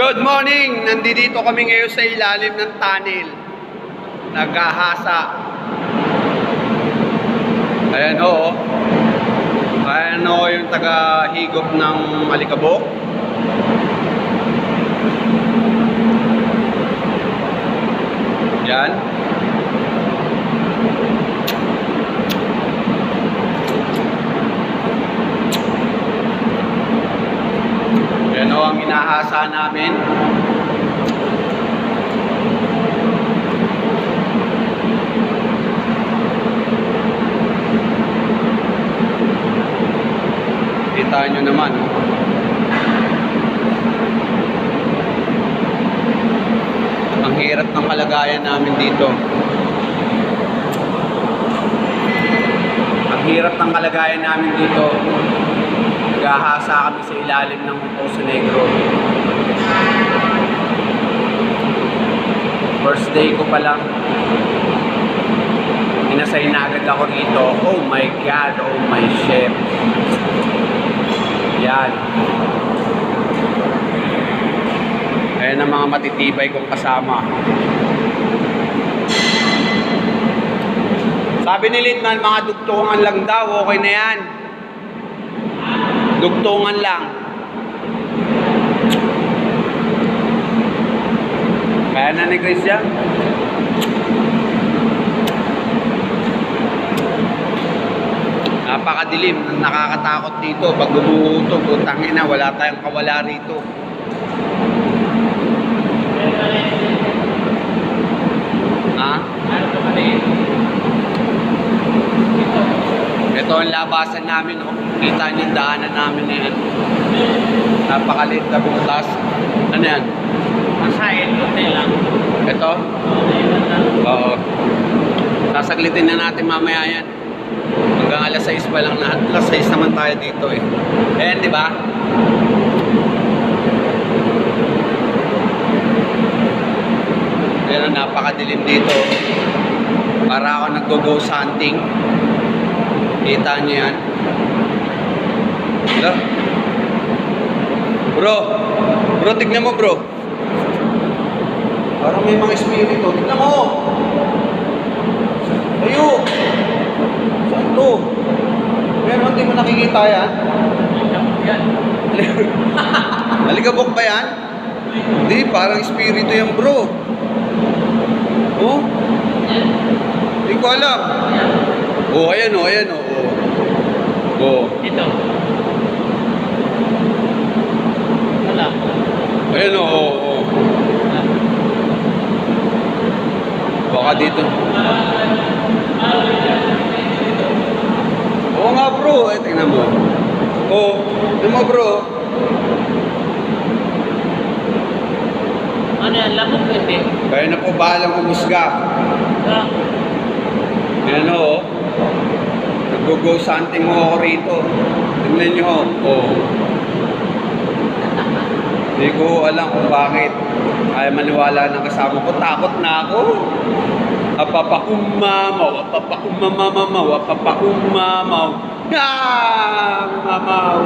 Good morning! Nandito kami ngayon sa ilalim ng tunnel. Naghahasa. Ayan o. Ayan o yung taga-higop ng Alikabok. Yan. Yan o ang inahasa namin. Kita nyo naman. Ang hirap ng kalagayan namin dito. Ang hirap ng kalagayan namin dito. Naghahasa kami sa ilalim ng Poso Negro. First day ko pa lang. Inasay na agad ako rito. Oh my God, oh my chef. Yan. Ayan ang mga matitibay kong kasama. Sabi ni Litman, mga dugtungan lang daw, okay na yan. Dugtungan lang. Kaya na ni Christian. Napakadilim, nakakatakot dito. Pag bumuhutog, utangin na, wala tayong kawala rito. Ha? Ito ang labasan namin, oh. Kita niyo yung daanan namin na yan. Napakaliit na butas. Ano yan? Masahin, konti lang. Ito? Oo. Sasaglitin na natin mamaya yan. Hanggang alas 6 pa lang na. Alas 6 naman tayo dito eh. Ayan, di ba? Ayan, napakadilim dito. Para ako nag-go-ghost hunting. Kita nyo yan. Hello? Bro, tignan mo bro. Parang may mga espiritu. Tignan mo. Ayo. Saan to? Pero hindi mo nakikita yan. Alikabok ba yan? Hindi, parang espiritu yan bro. Oh? Hindi ko alam. Oh, ayan oh, ayan oh. Oh. Ito. Wala. Ayan oh, oh, oh. Baka dito. Oo nga bro, eh, tingnan mo. Oh, tingnan mo bro. Ano yan? Lamok hindi? Kaya na po bahalang umusga. Ayan oh. Nag-go-ghost hunting mo ako rito. Tingnan nyo. Oh. Hindi ko alam kung bakit. Ay maniwala ng kasama ko. Takot na ako. Apapakumamaw. Apapakumamamaw. Apapakumamaw. Ah! Mamaw.